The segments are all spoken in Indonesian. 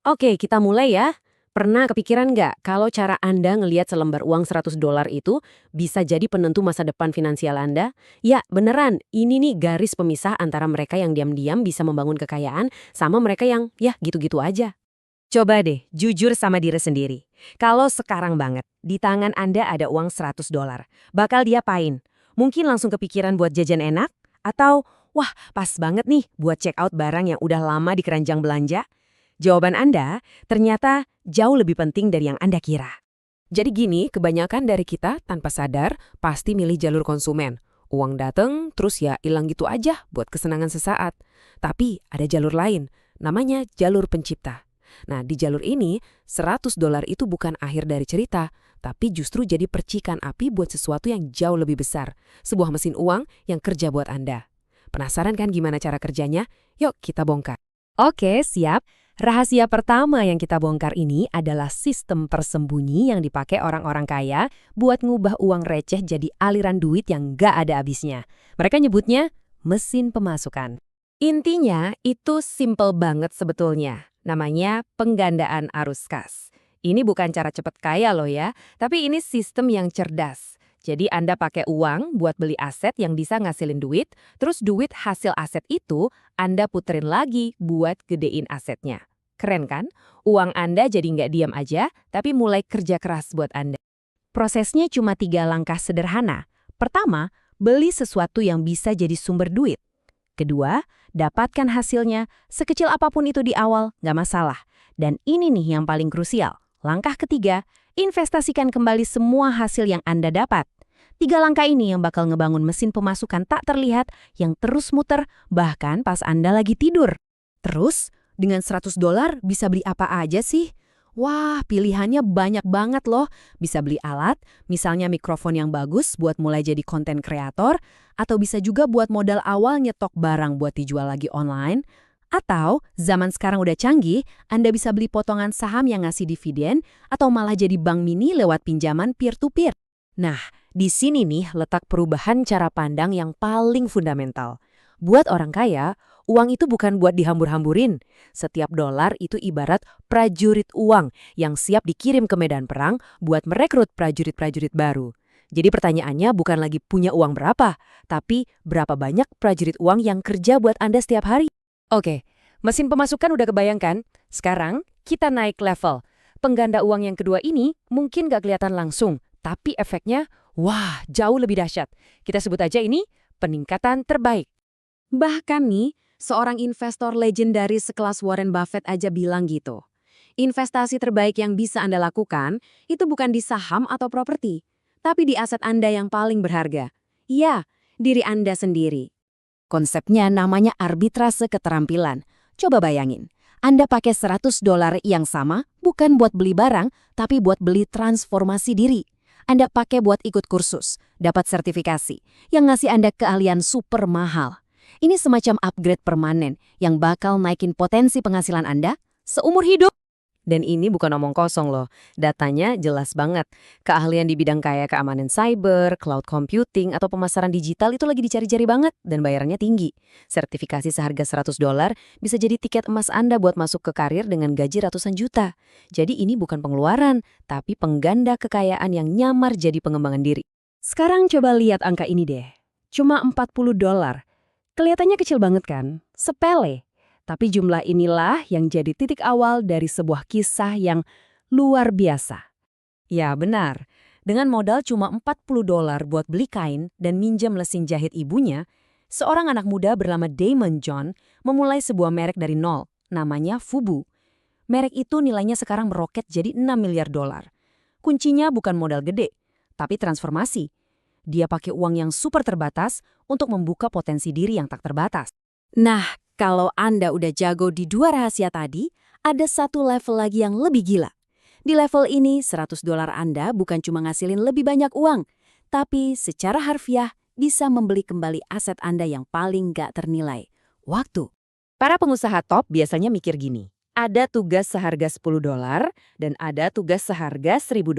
Oke, kita mulai ya. Pernah kepikiran nggak kalau cara Anda ngelihat selembar uang $100 itu bisa jadi penentu masa depan finansial Anda? Ya, beneran. Ini nih garis pemisah antara mereka yang diam-diam bisa membangun kekayaan sama mereka yang ya gitu-gitu aja. Coba deh, jujur sama diri sendiri. Kalau sekarang banget, di tangan Anda ada uang $100, bakal diapain? Mungkin langsung kepikiran buat jajan enak? Atau, wah pas banget nih buat check out barang yang udah lama di keranjang belanja? Jawaban Anda ternyata jauh lebih penting dari yang Anda kira. Jadi gini, kebanyakan dari kita tanpa sadar pasti milih jalur konsumen. Uang dateng, terus ya hilang gitu aja buat kesenangan sesaat. Tapi ada jalur lain, namanya jalur pencipta. Nah, di jalur ini, $100 itu bukan akhir dari cerita, tapi justru jadi percikan api buat sesuatu yang jauh lebih besar. Sebuah mesin uang yang kerja buat Anda. Penasaran kan gimana cara kerjanya? Yuk kita bongkar. Oke, siap. Rahasia pertama yang kita bongkar ini adalah sistem tersembunyi yang dipakai orang-orang kaya buat ngubah uang receh jadi aliran duit yang nggak ada habisnya. Mereka nyebutnya mesin pemasukan. Intinya itu simple banget sebetulnya. Namanya penggandaan arus kas. Ini bukan cara cepet kaya loh ya, tapi ini sistem yang cerdas. Jadi Anda pakai uang buat beli aset yang bisa ngasilin duit, terus duit hasil aset itu Anda puterin lagi buat gedein asetnya. Keren kan? Uang Anda jadi nggak diam aja, tapi mulai kerja keras buat Anda. Prosesnya cuma 3 langkah sederhana. Pertama, beli sesuatu yang bisa jadi sumber duit. Kedua, dapatkan hasilnya, sekecil apapun itu di awal, nggak masalah. Dan ini nih yang paling krusial. Langkah ketiga, investasikan kembali semua hasil yang Anda dapat. 3 langkah ini yang bakal ngebangun mesin pemasukan tak terlihat yang terus muter bahkan pas Anda lagi tidur. Terus, dengan $100 bisa beli apa aja sih? Wah, pilihannya banyak banget loh. Bisa beli alat, misalnya mikrofon yang bagus buat mulai jadi konten kreator, atau bisa juga buat modal awal nyetok barang buat dijual lagi online. Atau, zaman sekarang udah canggih, Anda bisa beli potongan saham yang ngasih dividen, atau malah jadi bank mini lewat pinjaman peer-to-peer. Nah, di sini nih letak perubahan cara pandang yang paling fundamental. Buat orang kaya, uang itu bukan buat dihambur-hamburin. Setiap dolar itu ibarat prajurit uang yang siap dikirim ke medan perang buat merekrut prajurit-prajurit baru. Jadi pertanyaannya bukan lagi punya uang berapa, tapi berapa banyak prajurit uang yang kerja buat Anda setiap hari. Oke, mesin pemasukan udah kebayangkan? Sekarang kita naik level. Pengganda uang yang kedua ini mungkin gak kelihatan langsung, tapi efeknya, wah, jauh lebih dahsyat. Kita sebut aja ini peningkatan terbaik. Bahkan nih, seorang investor legendaris sekelas Warren Buffett aja bilang gitu. Investasi terbaik yang bisa Anda lakukan itu bukan di saham atau properti, tapi di aset Anda yang paling berharga. Iya, diri Anda sendiri. Konsepnya namanya arbitrase keterampilan. Coba bayangin, Anda pakai $100 yang sama bukan buat beli barang, tapi buat beli transformasi diri. Anda pakai buat ikut kursus, dapat sertifikasi, yang ngasih Anda keahlian super mahal. Ini semacam upgrade permanen yang bakal naikin potensi penghasilan Anda seumur hidup. Dan ini bukan omong kosong loh, datanya jelas banget. Keahlian di bidang kayak keamanan cyber, cloud computing, atau pemasaran digital itu lagi dicari-cari banget dan bayarannya tinggi. Sertifikasi seharga $100 bisa jadi tiket emas Anda buat masuk ke karir dengan gaji ratusan juta. Jadi ini bukan pengeluaran, tapi pengganda kekayaan yang nyamar jadi pengembangan diri. Sekarang coba lihat angka ini deh. Cuma $40. Kelihatannya kecil banget kan? Sepele. Tapi jumlah inilah yang jadi titik awal dari sebuah kisah yang luar biasa. Ya benar, dengan modal cuma $40 buat beli kain dan minjem mesin jahit ibunya, seorang anak muda bernama Damon John memulai sebuah merek dari nol, namanya Fubu. Merek itu nilainya sekarang meroket jadi $6 miliar. Kuncinya bukan modal gede, tapi transformasi. Dia pakai uang yang super terbatas untuk membuka potensi diri yang tak terbatas. Nah, kalau Anda udah jago di dua rahasia tadi, ada satu level lagi yang lebih gila. Di level ini, $100 Anda bukan cuma ngasilin lebih banyak uang, tapi secara harfiah bisa membeli kembali aset Anda yang paling gak ternilai, waktu. Para pengusaha top biasanya mikir gini, ada tugas seharga $10 dan ada tugas seharga $1.000.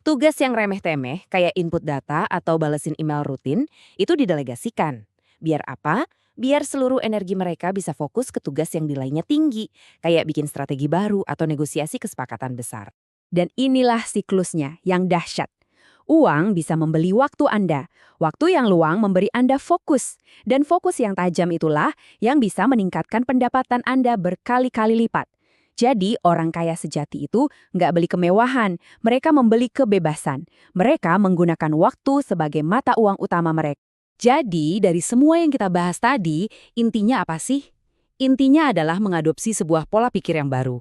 Tugas yang remeh-temeh, kayak input data atau balesin email rutin, itu didelegasikan. Biar apa? biar seluruh energi mereka bisa fokus ke tugas yang nilainya tinggi, kayak bikin strategi baru atau negosiasi kesepakatan besar. Dan inilah siklusnya yang dahsyat. Uang bisa membeli waktu Anda. Waktu yang luang memberi Anda fokus. Dan fokus yang tajam itulah yang bisa meningkatkan pendapatan Anda berkali-kali lipat. Jadi orang kaya sejati itu nggak beli kemewahan, mereka membeli kebebasan. Mereka menggunakan waktu sebagai mata uang utama mereka. Jadi dari semua yang kita bahas tadi, intinya apa sih? Intinya adalah mengadopsi sebuah pola pikir yang baru.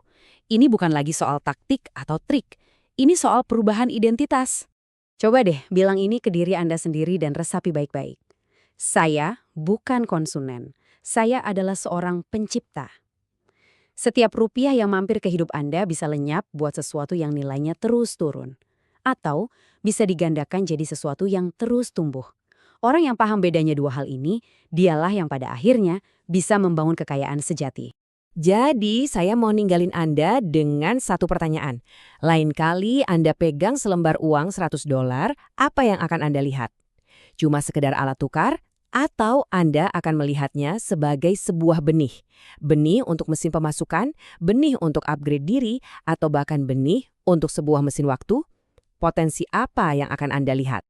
Ini bukan lagi soal taktik atau trik. Ini soal perubahan identitas. Coba deh bilang ini ke diri Anda sendiri dan resapi baik-baik. Saya bukan konsumen. Saya adalah seorang pencipta. Setiap rupiah yang mampir ke hidup Anda bisa lenyap buat sesuatu yang nilainya terus turun. Atau bisa digandakan jadi sesuatu yang terus tumbuh. Orang yang paham bedanya dua hal ini, dialah yang pada akhirnya bisa membangun kekayaan sejati. Jadi, saya mau ninggalin Anda dengan satu pertanyaan. Lain kali Anda pegang selembar uang $100, apa yang akan Anda lihat? Cuma sekedar alat tukar? Atau Anda akan melihatnya sebagai sebuah benih? Benih untuk mesin pemasukan, benih untuk upgrade diri, atau bahkan benih untuk sebuah mesin waktu? Potensi apa yang akan Anda lihat?